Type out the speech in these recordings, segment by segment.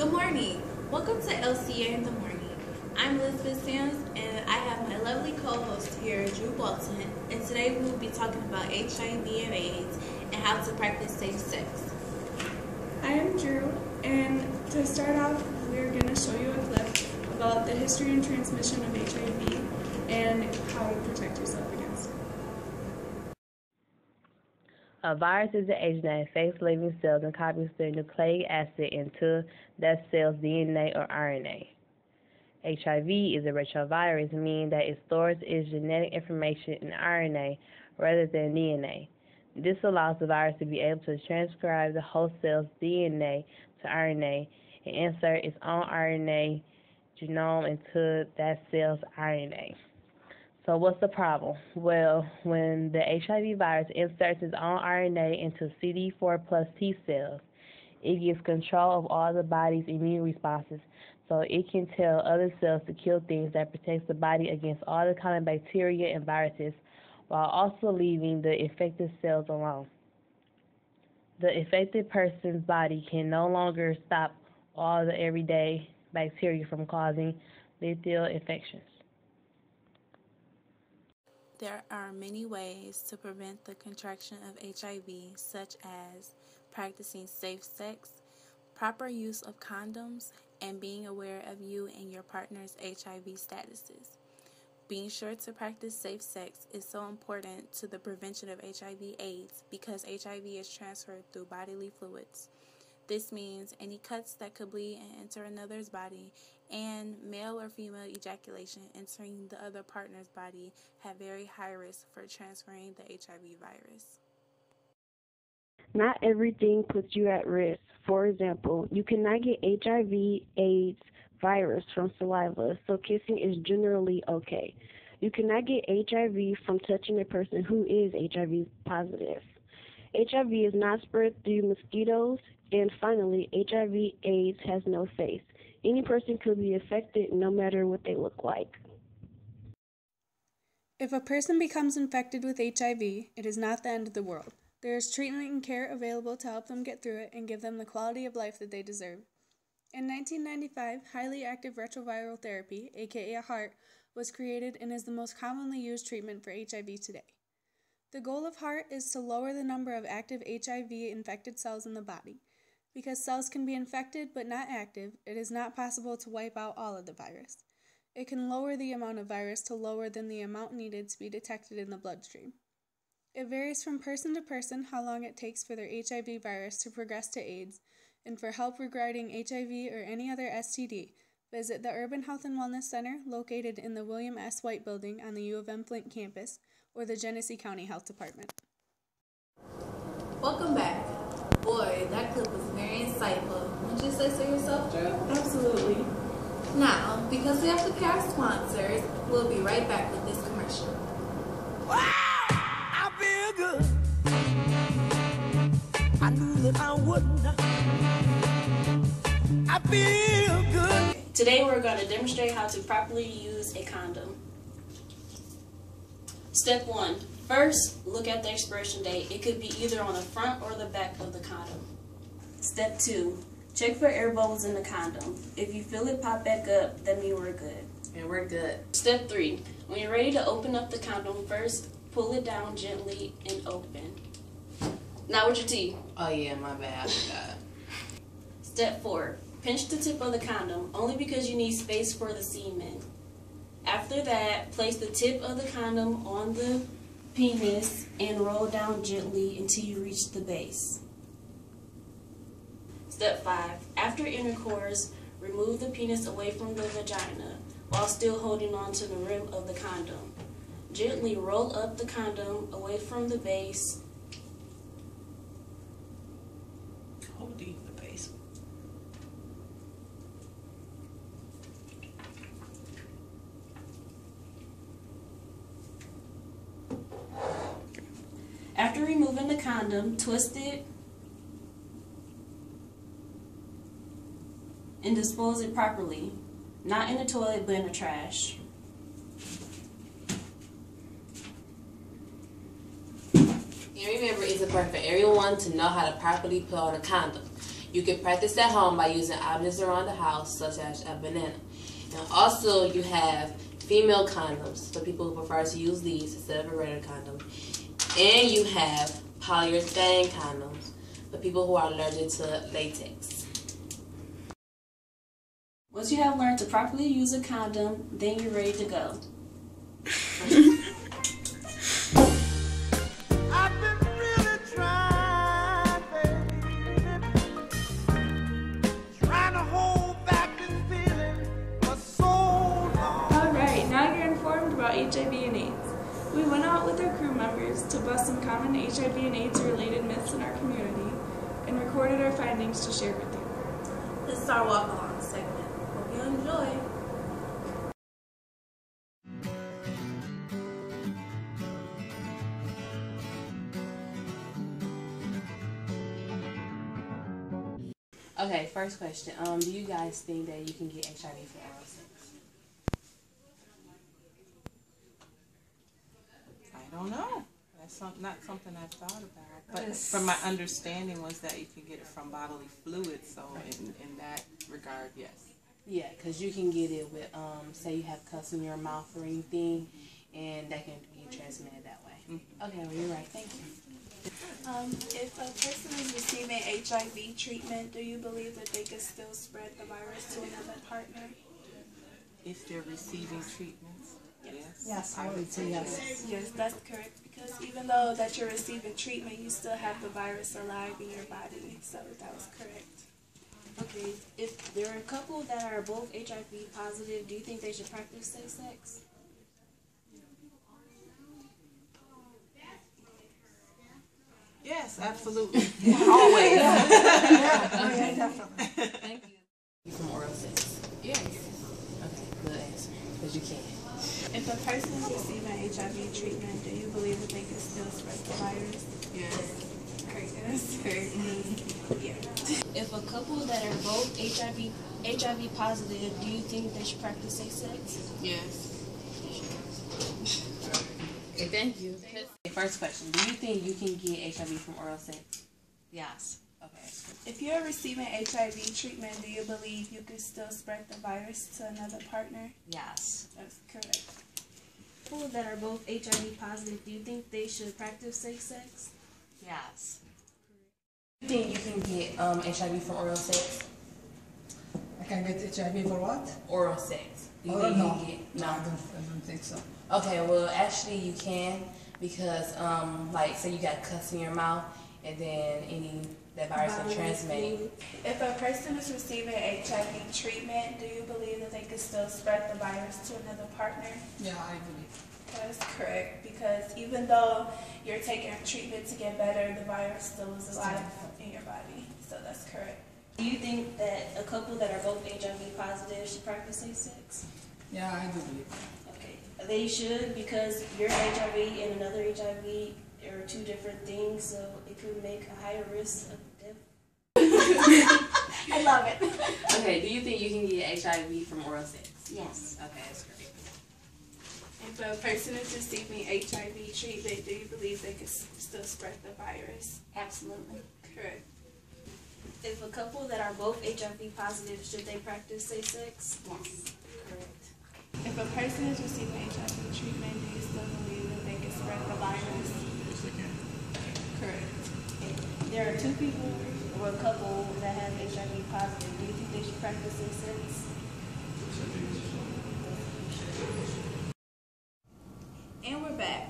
Good morning. Welcome to LCA in the morning. I'm Elizabeth Sims, and I have my lovely co-host here, Drew Bolton, and today we will be talking about HIV and AIDS and how to practice safe sex. I am Drew, and to start off, we're going to show you a clip about the history and transmission of HIV and how to protect yourself against it. A virus is an agent that infects living cells and copies the nucleic acid into that cell's DNA or RNA. HIV is a retrovirus, meaning that it stores its genetic information in RNA rather than DNA. This allows the virus to be able to transcribe the host cell's DNA to RNA and insert its own RNA genome into that cell's RNA. So what's the problem? Well, when the HIV virus inserts its own RNA into CD4 plus T cells, it gets control of all the body's immune responses, so it can tell other cells to kill things that protects the body against all the common bacteria and viruses, while also leaving the infected cells alone. The infected person's body can no longer stop all the everyday bacteria from causing lethal infections. There are many ways to prevent the contraction of HIV, such as practicing safe sex, proper use of condoms, and being aware of you and your partner's HIV statuses. Being sure to practice safe sex is so important to the prevention of HIV/AIDS because HIV is transferred through bodily fluids. This means any cuts that could bleed and enter another's body and male or female ejaculation entering the other partner's body have very high risk for transferring the HIV virus. Not everything puts you at risk. For example, you cannot get HIV/AIDS virus from saliva, so kissing is generally okay. You cannot get HIV from touching a person who is HIV positive. HIV is not spread through mosquitoes. And finally, HIV/AIDS has no face. Any person could be affected no matter what they look like. If a person becomes infected with HIV, it is not the end of the world. There is treatment and care available to help them get through it and give them the quality of life that they deserve. In 1995, highly active retroviral therapy, aka HAART, was created and is the most commonly used treatment for HIV today. The goal of HAART is to lower the number of active HIV-infected cells in the body. Because cells can be infected but not active, it is not possible to wipe out all of the virus. It can lower the amount of virus to lower than the amount needed to be detected in the bloodstream. It varies from person to person how long it takes for their HIV virus to progress to AIDS, and for help regarding HIV or any other STD, visit the Urban Health and Wellness Center located in the William S. White Building on the U of M Flint campus or the Genesee County Health Department. Welcome back. Boy, that clip was very insightful. Wouldn't you say so yourself, Drew? Absolutely. Now, because we have to pay our sponsors, we'll be right back with this commercial. Wow! I feel good. I knew that I wouldn't. I feel good. Today we're going to demonstrate how to properly use a condom. Step 1. First, look at the expiration date. It could be either on the front or the back of the condom. Step 2. Check for air bubbles in the condom. If you feel it pop back up, that means we're good. And we're good. Step 3. When you're ready to open up the condom, first pull it down gently and open. Not with your teeth. Oh yeah, my bad, I forgot. Step 4. Pinch the tip of the condom, only because you need space for the semen. After that, place the tip of the condom on the penis and roll down gently until you reach the base. Step 5. After intercourse, remove the penis away from the vagina while still holding on to the rim of the condom. Gently roll up the condom away from the base. Holding the base. After removing the condom, twist it and dispose it properly, not in the toilet but in the trash. And remember, it's important for everyone to know how to properly put on a condom. You can practice at home by using objects around the house, such as a banana. And also, you have female condoms for people who prefer to use these instead of a regular condom. And you have polyurethane condoms for people who are allergic to latex. Once you have learned to properly use a condom, then you're ready to go. I've been really trying, baby, trying to hold back this feeling for so long. Alright, now you're informed about HIV and AIDS. We went out with our crew members to bust some common HIV and AIDS related myths in our community and recorded our findings to share with you. This is our walk along segment. Hope you enjoy. Okay, first question. Do you guys think that you can get HIV from oral sex? I don't know. That's not something I've thought about. But from my understanding was that you can get it from bodily fluids. So in that regard, yes. Yeah, because you can get it with, say you have cuts in your mouth or anything, and that can be transmitted that way. Okay, well, you're right. Thank you. If a person is receiving HIV treatment, do you believe that they could still spread the virus to another partner? If they're receiving treatments, yes. Yes, I would say yes. Yes, that's correct. Because even though that you're receiving treatment, you still have the virus alive in your body. So that was correct. Okay, if there are a couple that are both HIV positive, do you think they should practice safe sex? Yes, absolutely. Always. Yeah, definitely. Thank you. From oral sex? Yes. Okay, good answer. Because you can. If a person is receiving HIV treatment, do you believe that they can still spread the virus? Yes. Great answer. Yeah. If a couple that are both HIV positive, do you think they should practice safe sex? Yes. Okay, thank you. Okay, first question. Do you think you can get HIV from oral sex? Yes. Okay. If you're receiving HIV treatment, do you believe you could still spread the virus to another partner? Yes. That's correct. People that are both HIV positive, do you think they should practice safe sex? Yes. Do you think you can get HIV from oral sex? I can get HIV for what? Oral sex. Do you Oh, think no. you can get No, I don't think so. Okay, well, actually, you can because, like, say you got cuts in your mouth, and then that virus can transmit. If a person is receiving HIV treatment, do you believe that they could still spread the virus to another partner? Yeah, I believe. That's correct, because even though you're taking treatment to get better, the virus still is alive in your body. So that's correct. Do you think that a couple that are both HIV positive should practice safe sex? Yeah, I do believe. Okay, they should, because your HIV and another HIV are two different things, so it could make a higher risk of death. I love it. Okay, do you think you can get HIV from oral sex? Yes. Okay, that's great. If a person is receiving HIV treatment, do you believe they could still spread the virus? Absolutely. Correct. If a couple that are both HIV positive, should they practice safe sex? Yes. Correct. If a person is receiving HIV treatment, do you still believe that they can spread the virus? Yes, they can. Correct. There are two people or a couple that have HIV positive. Do you think they should practice safe sex? And we're back.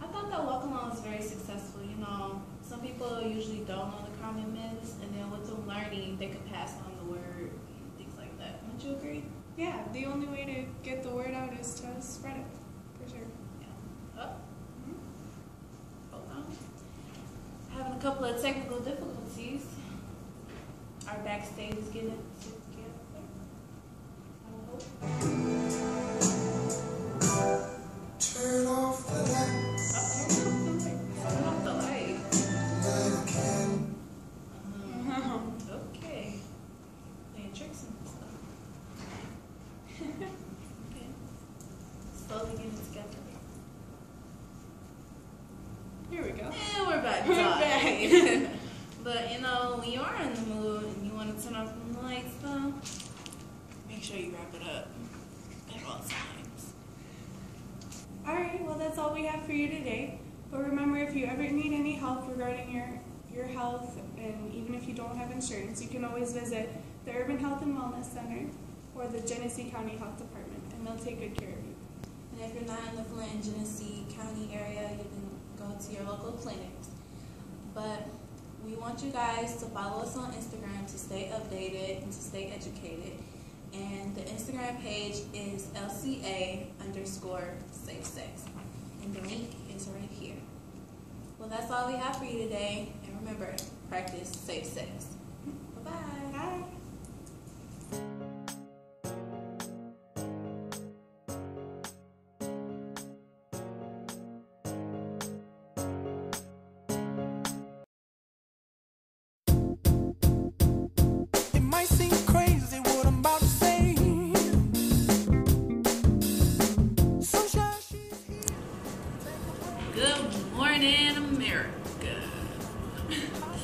I thought that walk along was very successful. You know, some people usually don't know the common myths, and then with them learning, they could pass on the word and things like that. Wouldn't you agree? Yeah, the only way to get the word out is to spread it, for sure. Yeah. Oh. Hold on. Having a couple of technical difficulties. Our backstage is getting it together. I hope. Turn off the lights. Turn off the light. Light a candle. Okay. Playing tricks and stuff. Okay. Slowly getting it together. Here we go. And we're back. We're back. But you know, when you are in the mood, make sure you wrap it up at all times. Alright, well that's all we have for you today. But remember, if you ever need any help regarding your health, and even if you don't have insurance, you can always visit the Urban Health and Wellness Center or the Genesee County Health Department, and they'll take good care of you. And if you're not in the Flint and Genesee County area, you can go to your local clinics. But we want you guys to follow us on Instagram to stay updated and to stay educated. And the Instagram page is LCA_safe sex. And the link is right here. Well, that's all we have for you today. And remember, practice safe sex. Bye-bye. Bye. It might seem crazy what I'm about to say. Sunshine, she's here. Good morning, America.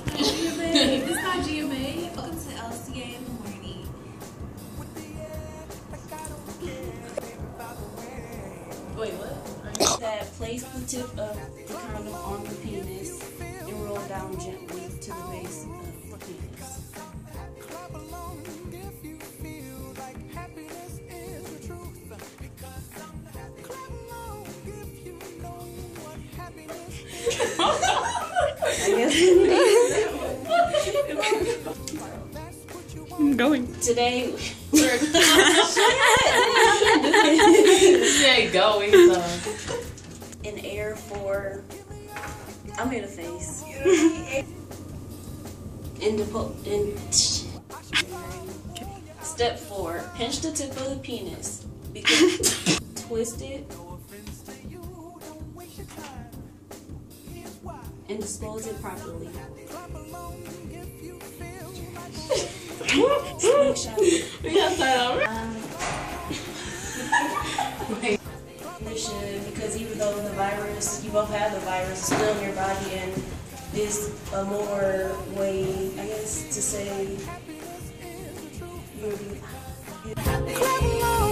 This is not GMA. Welcome to LCA in the morning. With the air, like I don't care about the way. Wait, what? That place the tip of the condom on the penis and roll down gently to the base of the penis. Clap along if you feel like happiness is the truth. Because I'm happy. Clap along if you know what happiness I'm going. Today, we're There you go. in air for. I made a face. Step 4: pinch the tip of the penis. Because twist it and dispose it properly. You should, because even though the virus, you both have the virus, it's still in your body, and is a more way, I guess, to say you'll be. Clap along